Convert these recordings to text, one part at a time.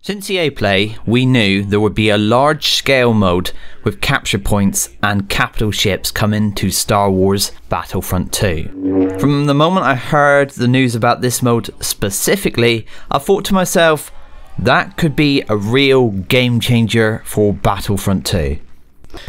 Since EA Play, we knew there would be a large-scale mode with capture points and capital ships coming to Star Wars Battlefront 2. From the moment I heard the news about this mode specifically, I thought to myself, that could be a real game changer for Battlefront 2.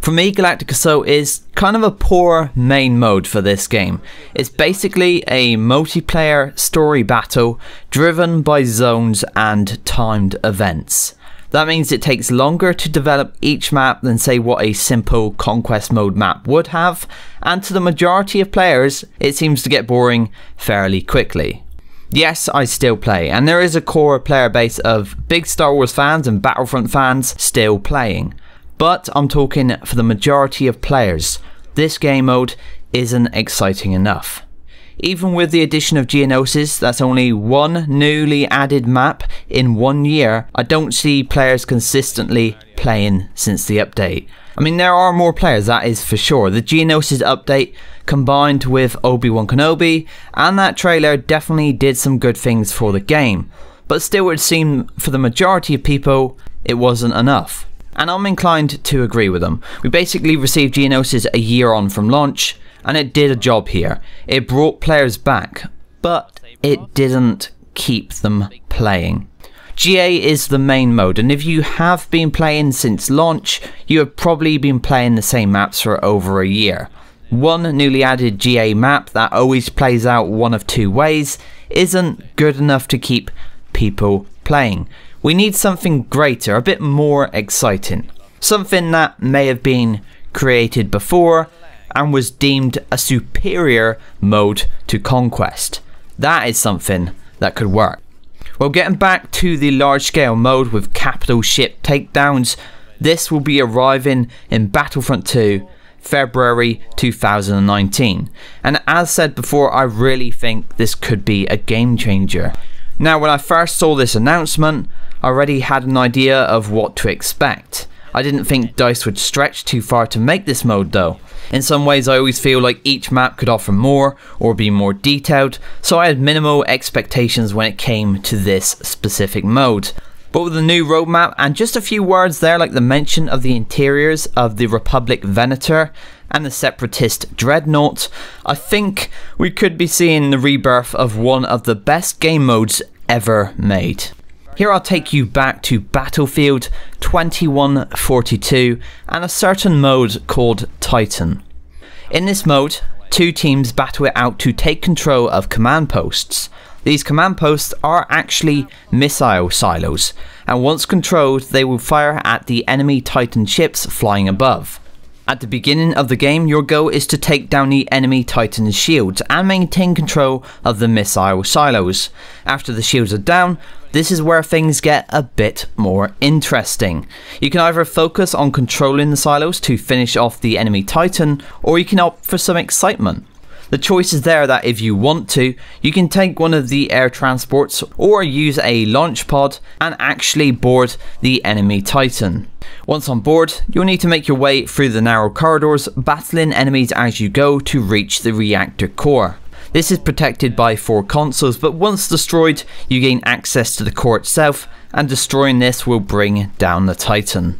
For me, Galactic Assault is kind of a poor main mode for this game. It's basically a multiplayer story battle driven by zones and timed events. That means it takes longer to develop each map than say what a simple conquest mode map would have, and to the majority of players it seems to get boring fairly quickly. Yes, I still play, and there is a core player base of big Star Wars fans and Battlefront fans still playing. But I'm talking for the majority of players, this game mode isn't exciting enough. Even with the addition of Geonosis, that's only one newly added map in 1 year, I don't see players consistently playing since the update. I mean, there are more players, that is for sure. The Geonosis update combined with Obi-Wan Kenobi and that trailer definitely did some good things for the game. But still, it would seem for the majority of people it wasn't enough. And I'm inclined to agree with them. We basically received Geonosis a year on from launch, and it did a job here. It brought players back, but it didn't keep them playing. GA is the main mode, and if you have been playing since launch, you have probably been playing the same maps for over a year. One newly added GA map that always plays out one of two ways isn't good enough to keep people playing. We need something greater, a bit more exciting. Something that may have been created before and was deemed a superior mode to Conquest. That is something that could work. Well, getting back to the large scale mode with capital ship takedowns, this will be arriving in Battlefront 2 February 2019. And as said before, I really think this could be a game changer. Now, when I first saw this announcement, I already had an idea of what to expect. I didn't think DICE would stretch too far to make this mode though. In some ways I always feel like each map could offer more or be more detailed, so I had minimal expectations when it came to this specific mode. But with the new roadmap and just a few words there like the mention of the interiors of the Republic Venator and the Separatist Dreadnought, I think we could be seeing the rebirth of one of the best game modes ever made. Here I'll take you back to Battlefield 2142 and a certain mode called Titan. In this mode, two teams battle it out to take control of command posts. These command posts are actually missile silos, and once controlled they will fire at the enemy Titan ships flying above. At the beginning of the game, your goal is to take down the enemy Titan's shields and maintain control of the missile silos. After the shields are down, this is where things get a bit more interesting. You can either focus on controlling the silos to finish off the enemy Titan, or you can opt for some excitement. The choice is there that if you want to, you can take one of the air transports or use a launch pod and actually board the enemy Titan. Once on board, you'll need to make your way through the narrow corridors, battling enemies as you go to reach the reactor core. This is protected by 4 consoles, but once destroyed, you gain access to the core itself, and destroying this will bring down the Titan.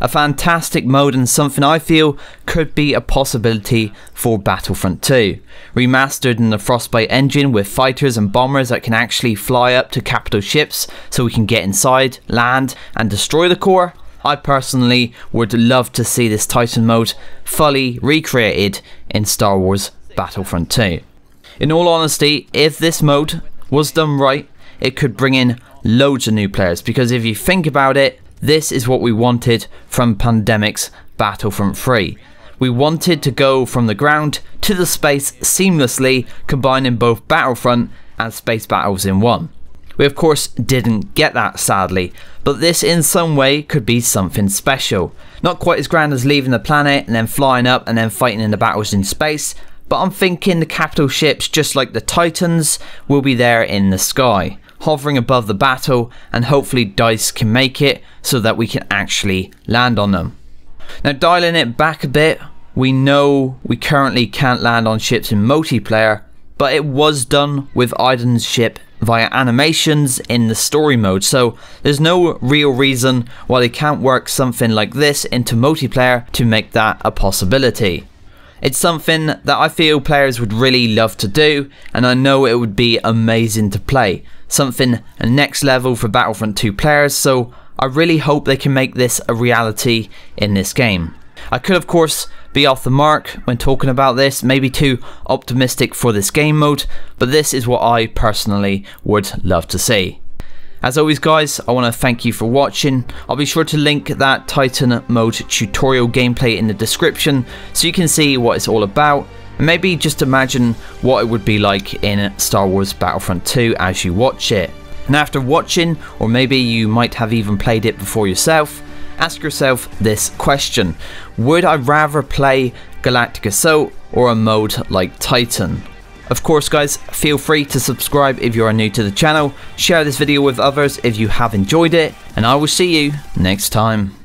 A fantastic mode and something I feel could be a possibility for Battlefront 2. Remastered in the Frostbite engine with fighters and bombers that can actually fly up to capital ships so we can get inside, land and destroy the core. I personally would love to see this Titan mode fully recreated in Star Wars Battlefront 2. In all honesty, if this mode was done right, it could bring in loads of new players, because if you think about it, this is what we wanted from Pandemic's Battlefront 3. We wanted to go from the ground to the space seamlessly, combining both Battlefront and space battles in one. We of course didn't get that, sadly, but this in some way could be something special. Not quite as grand as leaving the planet and then flying up and then fighting in the battles in space, but I'm thinking the capital ships, just like the Titans, will be there in the sky, hovering above the battle, and hopefully DICE can make it so that we can actually land on them. Now, dialing it back a bit, we know we currently can't land on ships in multiplayer, but it was done with Aiden's ship via animations in the story mode, so there's no real reason why they can't work something like this into multiplayer to make that a possibility. It's something that I feel players would really love to do, and I know it would be amazing to play. Something next level for Battlefront 2 players, so I really hope they can make this a reality in this game. I could of course be off the mark when talking about this, maybe too optimistic for this game mode, but this is what I personally would love to see. As always guys, I want to thank you for watching. I'll be sure to link that Titan mode tutorial gameplay in the description so you can see what it's all about, and maybe just imagine what it would be like in Star Wars Battlefront 2 as you watch it. And after watching, or maybe you might have even played it before yourself, ask yourself this question: would I rather play Galactic Assault or a mode like Titan? Of course guys, feel free to subscribe if you are new to the channel, share this video with others if you have enjoyed it, and I will see you next time.